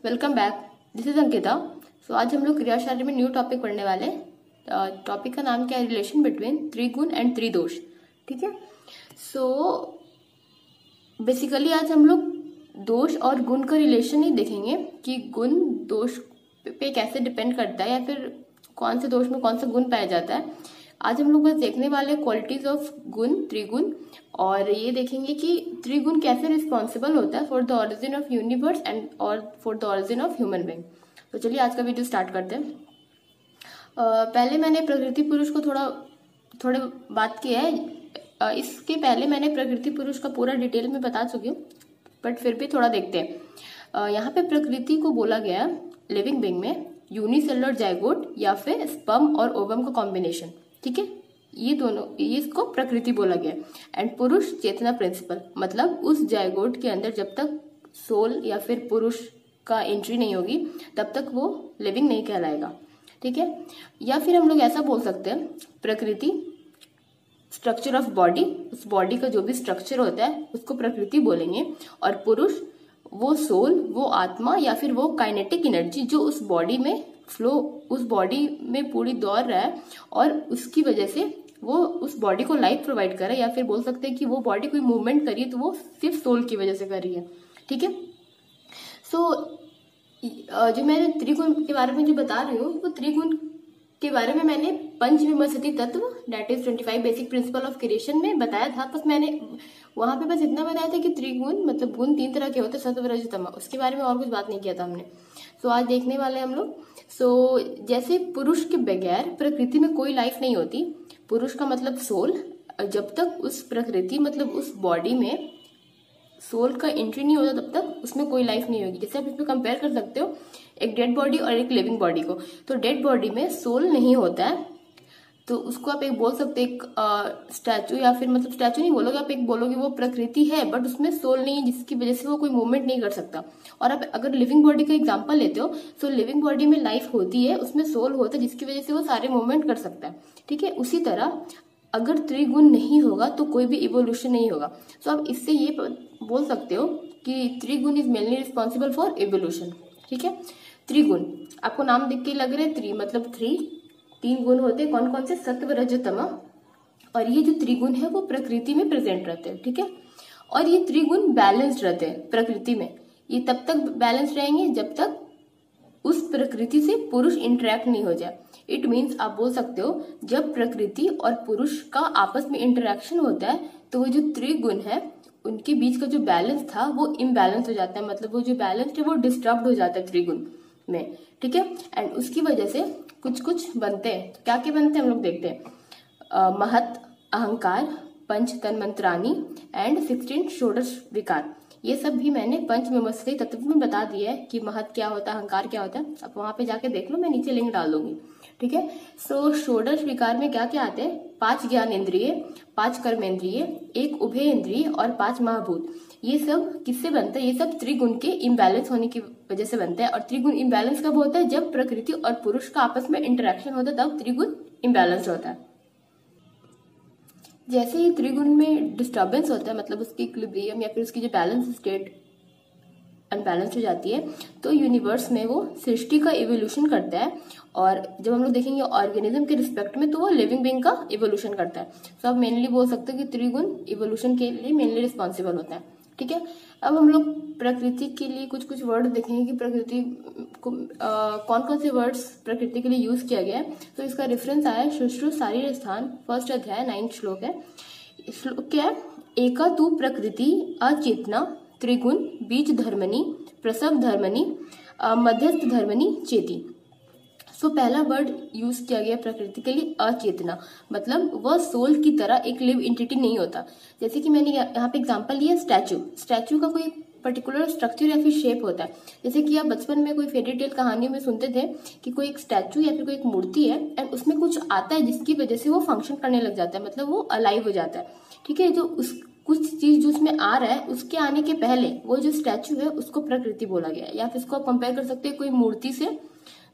Welcome back. This is Ankita. So आज हम लोग क्रियाशास्त्र में न्यू टॉपिक पढ़ने वाले। टॉपिक का नाम क्या है? रिलेशन बिटवीन त्रिगुण एंड त्रिदोष। ठीक है। सो बेसिकली आज हम लोग दोष और गुण का रिलेशन ही देखेंगे कि गुण दोष पे कैसे डिपेंड करता है या फिर कौन से दोष में कौन सा गुण पाया जाता है। आज हम लोग बस देखने वाले क्वालिटीज ऑफ गुण त्रिगुण, और ये देखेंगे कि त्रिगुण कैसे रिस्पॉन्सिबल होता है for the origin of universe and और for the origin of human being. तो चलिए आज का वीडियो स्टार्ट करते हैं। पहले मैंने प्रकृति पुरुष को थोड़े बात किया है। इसके पहले मैंने प्रकृति पुरुष का पूरा डिटेल में बता चुकी हूँ, बट फिर भी थोड़ा देखते हैं। यहाँ पे प्रकृति को बोला गया लिविंग बीइंग में यूनिसेलुलर जाइगोट या फिर स्पर्म और ओवम का कॉम्बिनेशन। ठीक है, ये दोनों, ये इसको प्रकृति बोला गया। एंड पुरुष चेतना प्रिंसिपल, मतलब उस जाइगोट के अंदर जब तक सोल या फिर पुरुष का एंट्री नहीं होगी तब तक वो लिविंग नहीं कहलाएगा। ठीक है, या फिर हम लोग ऐसा बोल सकते हैं प्रकृति स्ट्रक्चर ऑफ बॉडी, उस बॉडी का जो भी स्ट्रक्चर होता है उसको प्रकृति बोलेंगे। और पुरुष वो सोल, वो आत्मा या फिर वो काइनेटिक एनर्जी जो उस बॉडी में फ्लो, उस बॉडी में पूरी दौड़ रहा है और उसकी वजह से वो उस बॉडी को लाइफ प्रोवाइड कर रहा है, या फिर बोल सकते हैं कि वो बॉडी कोई मूवमेंट कर रही है तो वो सिर्फ सोल की वजह से कर रही है। ठीक है। सो जो मैं त्रिगुण के बारे में जो बता रही हूँ, वो त्रिगुण के बारे में मैंने पंचविंशति तत्व that is 25 basic principle of creation में बताया था। बस मैंने वहां पे बस इतना बताया था कि त्रिगुण मतलब गुण 3 तरह के होते हैं, सत्व रज तम। उसके बारे में और कुछ बात नहीं किया था हमने। सो आज देखने वाले हम लोग। सो जैसे पुरुष के बगैर प्रकृति में कोई लाइफ नहीं होती। पुरुष का मतलब सोल, जब तक उस प्रकृति मतलब उस बॉडी में सोल का एंट्री नहीं होता तब तक उसमें कोई लाइफ नहीं होगी। जैसे आप इसमें कंपेयर कर सकते हो एक डेड बॉडी और एक लिविंग बॉडी को। तो डेड बॉडी में सोल नहीं होता है तो उसको आप एक बोल सकते एक स्टैचू, या फिर मतलब स्टैचू नहीं बोलोगे आप, एक बोलोगे वो प्रकृति है बट उसमें सोल नहीं है, जिसकी वजह से वो कोई मूवमेंट नहीं कर सकता। और आप अगर लिविंग बॉडी का एग्जांपल लेते हो तो लिविंग बॉडी में लाइफ होती है, उसमें सोल होता है जिसकी वजह से वो सारे मूवमेंट कर सकता है। ठीक है, उसी तरह अगर त्रिगुण नहीं होगा तो कोई भी इवोल्यूशन नहीं होगा। तो आप इससे ये बोल सकते हो कि त्रिगुण is mainly responsible for evolution. ठीक है, त्रिगुण आपको नाम देख के लग रहे हैं, त्रि मतलब 3 गुण होते हैं। कौन कौन से? सत्व रज तम। और ये जो त्रिगुण है वो प्रकृति में प्रेजेंट रहते हैं। ठीक है, और ये त्रिगुण बैलेंस्ड रहते हैं प्रकृति में। ये तब तक बैलेंस रहेंगे जब तक उस प्रकृति से पुरुष इंटरेक्ट नहीं हो जाए। इट मीन्स आप बोल सकते हो जब प्रकृति और पुरुष का आपस में इंटरेक्शन होता है तो वो जो त्रिगुण है उनके बीच का जो बैलेंस था वो इम्बैलेंस हो जाता है, मतलब वो जो बैलेंस है वो डिस्टर्ब हो जाता है त्रिगुण में। ठीक है, एंड उसकी वजह से कुछ बनते हैं। तो क्या क्या बनते हैं हम लोग देखते हैं। महत, अहंकार, पंच तन्मंत्राणी एंड 16 षोडश विकार। ये सब भी मैंने पंचविंशति तत्व में बता दिया है कि महत क्या होता है, अहंकार क्या होता है। अब वहां पे जाके देख लो, मैं नीचे लिंक डाल दूंगी। ठीक है। सो षोडश विकार में क्या क्या आते हैं? 5 ज्ञान इंद्रिय, 5 कर्म इंद्रिय, 1 उभय इंद्रिय और 5 महाभूत। ये सब किससे बनता है? ये सब त्रिगुण के इम्बैलेंस होने की वजह से बनता है। और त्रिगुण इम्बैलेंस कब होता है? जब प्रकृति और पुरुष का आपस में इंटरेक्शन होता है, तब त्रिगुण इम्बैलेंस होता है। जैसे ही त्रिगुण में डिस्टर्बेंस होता है, मतलब उसकी इक्विलिब्रियम या फिर उसकी जो बैलेंस स्टेट अनबैलेंस हो जाती है, तो यूनिवर्स में वो सृष्टि का इवोल्यूशन करता है। और जब हम लोग देखेंगे ऑर्गेनिज्म के रिस्पेक्ट में तो वो लिविंग बीइंग का इवोल्यूशन करता है। तो आप मेनली बोल सकते हो कि त्रिगुण इवोल्यूशन के लिए मेनली रिस्पॉन्सिबल होता है। ठीक है, अब हम लोग प्रकृति के लिए कुछ वर्ड देखेंगे कि प्रकृति को कौन कौन से वर्ड्स प्रकृति के लिए यूज किया गया है। तो इसका रेफरेंस आया है सुश्रुत शारीर स्थान 1 अध्याय 9 श्लोक है। श्लोक क्या है? एका तू प्रकृति अचेतना त्रिगुण बीज धर्मनी प्रसव धर्मनी मध्यस्थ धर्मनी चेती। सो पहला वर्ड यूज किया गया प्रकृति के लिए अचेतना, मतलब वह सोल की तरह एक लिव एंटिटी नहीं होता। जैसे कि मैंने यहाँ पे एग्जांपल लिया स्टैचू। स्टैचू का कोई पर्टिकुलर स्ट्रक्चर या फिर शेप होता है। जैसे कि आप बचपन में कोई फेरी टेल कहानियों में सुनते थे कि कोई एक स्टैचू या फिर कोई एक मूर्ति है एंड उसमें कुछ आता है जिसकी वजह से वो फंक्शन करने लग जाता है, मतलब वो अलाइव हो जाता है। ठीक है, जो उस कुछ चीज जो उसमें आ रहा है उसके आने के पहले वो जो स्टैचू है उसको प्रकृति बोला गया है। या फिर इसको आप कंपेयर कर सकते हैं कोई मूर्ति से,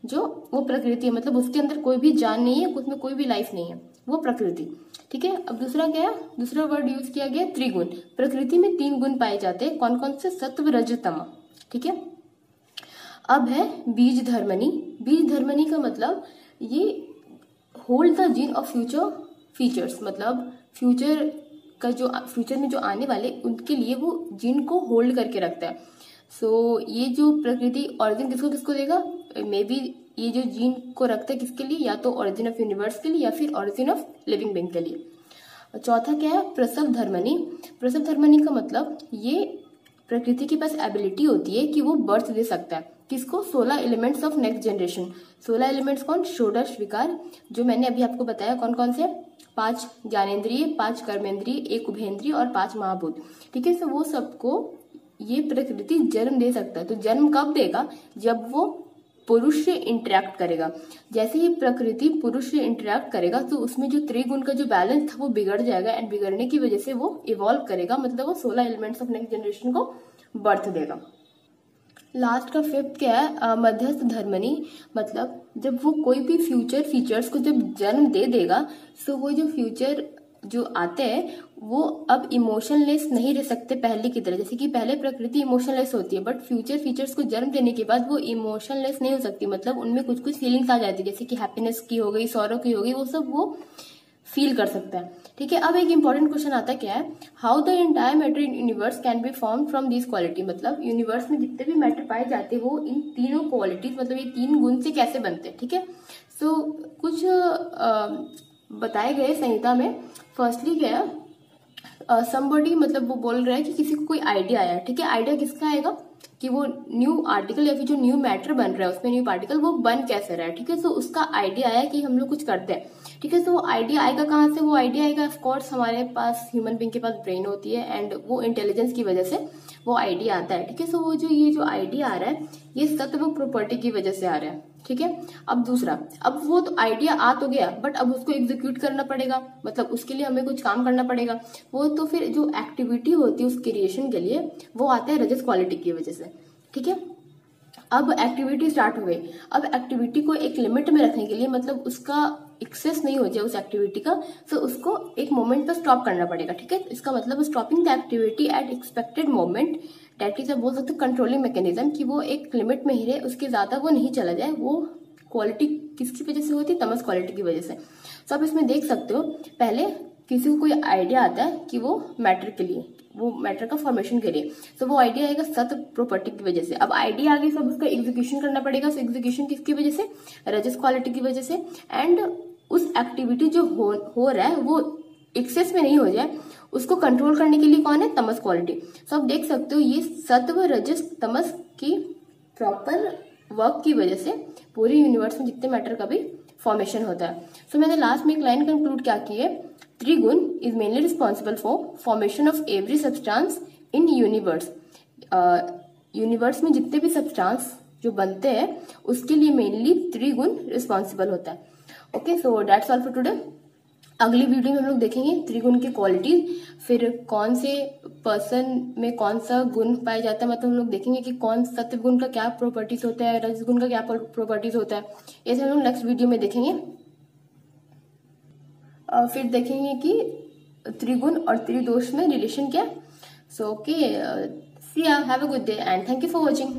जो वो प्रकृति है, मतलब उसके अंदर कोई भी जान नहीं है, उसमें कोई भी लाइफ नहीं है, वो प्रकृति। ठीक है, अब दूसरा क्या है? दूसरा वर्ड यूज किया गया त्रिगुण। प्रकृति में 3 गुण पाए जाते हैं। कौन कौन से? सत्व रज तम। ठीक है, अब है बीज धर्मनी। बीज धर्मनी का मतलब ये hold the gene of future features, मतलब फ्यूचर में जो आने वाले उनके लिए वो जीन को होल्ड करके रखता है। सो ये जो प्रकृति ऑरिजिन किसको किसको देगा, मे बी ये जो जीन को रखता है किसके लिए, या तो ऑरिजिन ऑफ यूनिवर्स के लिए या फिर ऑरिजिन ऑफ लिविंग बीइंग के लिए। चौथा क्या है, प्रसव धर्मनी। प्रसव धर्मनी का मतलब ये प्रकृति के पास एबिलिटी होती है कि वो बर्थ दे सकता है। किसको, 16 elements of next generation. 16 elements कौन, षोडश विकार, जो मैंने अभी आपको बताया कौन कौन से, 5 ज्ञानेंद्रिय, 5 कर्मेंद्रिय, 1 उभयेंद्रिय और 5 महाभूत। ठीक है, तो वो सबको ये प्रकृति जन्म दे सकता है। तो जन्म कब देगा, जब वो पुरुष से इंटरेक्ट करेगा। जैसे ही प्रकृति पुरुष से इंटरेक्ट करेगा तो उसमें जो त्रिगुण का जो बैलेंस था वो बिगड़ जाएगा, एंड बिगड़ने की वजह से वो इवॉल्व करेगा, मतलब वो 16 एलिमेंट्स ऑफ नेक्स्ट जनरेशन को बर्थ देगा। लास्ट का 5th क्या है, मध्यस्थ धर्मनी। मतलब जब वो कोई भी फ्यूचर फीचर्स को जब जन्म दे देगा, तो वो जो फ्यूचर जो आते हैं वो अब इमोशनलेस नहीं रह सकते पहले की तरह। जैसे कि पहले प्रकृति इमोशनलेस होती है, बट फ्यूचर फीचर्स को जन्म देने के बाद वो इमोशनलेस नहीं हो सकती, मतलब उनमें कुछ कुछ फीलिंग्स आ जाती है, जैसे कि हैप्पीनेस की हो गई, सॉरो की हो गई, वो सब वो फील कर सकता है। ठीक है, अब एक इंपॉर्टेंट क्वेश्चन आता है, क्या है, how the entire matter in universe can be form from this quality. मतलब यूनिवर्स में जितने भी मैटर पाए जाते हैं वो इन तीनों क्वालिटीज, मतलब ये 3 गुण से कैसे बनते हैं। ठीक है, सो कुछ बताए गए संहिता में। फर्स्टली क्या है, समबडी, मतलब वो बोल रहा है कि किसी को कोई आइडिया आया। ठीक है, आइडिया किसका आएगा कि वो न्यू आर्टिकल या फिर जो न्यू मैटर बन रहा है उसमें न्यू पार्टिकल वो बन कैसे रहा है। ठीक है, तो उसका आइडिया आया कि हम लोग कुछ करते हैं। ठीक है, तो वो आइडिया आएगा कहाँ से, वो आइडिया आएगा ऑफकोर्स हमारे पास ह्यूमन बीइंग के पास ब्रेन होती है, एंड वो इंटेलिजेंस की वजह से वो आइडिया आता है। ठीक है, सो वो जो ये जो आइडिया आ रहा है ये सत्व प्रॉपर्टी की वजह से आ रहा है। ठीक है, अब दूसरा, अब वो तो आइडिया आ तो गया, बट अब उसको एग्जीक्यूट करना पड़ेगा, मतलब उसके लिए हमें कुछ काम करना पड़ेगा। वो तो फिर जो एक्टिविटी होती है उस क्रिएशन के लिए वो आता है रजस क्वालिटी की वजह से। ठीक है, अब एक्टिविटी स्टार्ट हो गई। अब एक्टिविटी को एक लिमिट में रखने के लिए, मतलब उसका एक्सेस नहीं हो जाए उस एक्टिविटी का, तो उसको एक मोमेंट पर स्टॉप करना पड़ेगा। ठीक है, इसका मतलब stopping the activity at expected moment, that is बोल सकते कंट्रोलिंग मैकेनिज्म, कि वो एक लिमिट में ही रहे, उसके ज्यादा वो नहीं चला जाए। वो क्वालिटी किसकी वजह से होती है, तमस क्वालिटी की वजह से। तो आप इसमें देख सकते हो, पहले किसी को कोई आइडिया आता है कि वो मैटर के लिए, वो मैटर का फॉर्मेशन के लिए, तो वो आइडिया आएगा सत्व प्रॉपर्टी की वजह से। अब आइडिया आगे सब उसका एग्जीक्यूशन करना पड़ेगा, तो एग्जीक्यूशन किसकी वजह से, रजस क्वालिटी की वजह से। एंड उस एक्टिविटी जो हो रहा है वो एक्सेस में नहीं हो जाए, उसको कंट्रोल करने के लिए कौन है, तमस क्वालिटी। तो आप देख सकते हो ये सत्व रजस तमस की प्रॉपर वर्क की वजह से पूरे यूनिवर्स में जितने मैटर का भी फॉर्मेशन होता है। सो मैंने लास्ट में एक लाइन कंक्लूड क्या की है, त्रिगुण is mainly responsible for formation of every substance in universe. Universe में जितने भी सब्सटेंस जो बनते हैं उसके लिए मेनली त्रिगुण रिस्पॉन्सिबल होता है। Okay, so that's all for today. अगली वीडियो में हम लोग देखेंगे त्रिगुण की क्वालिटीज, फिर कौन से पर्सन में कौन सा गुण पाया जाता है, मतलब हम लोग देखेंगे कि कौन सत्व गुण का क्या प्रॉपर्टीज होता है, रजस गुण का क्या प्रॉपर्टीज होता है, ये सब हम लोग नेक्स्ट वीडियो में देखेंगे। फिर देखेंगे कि त्रिगुण और त्रिदोष में रिलेशन क्या। सो ओके, सी या, have a good day and thank you for watching.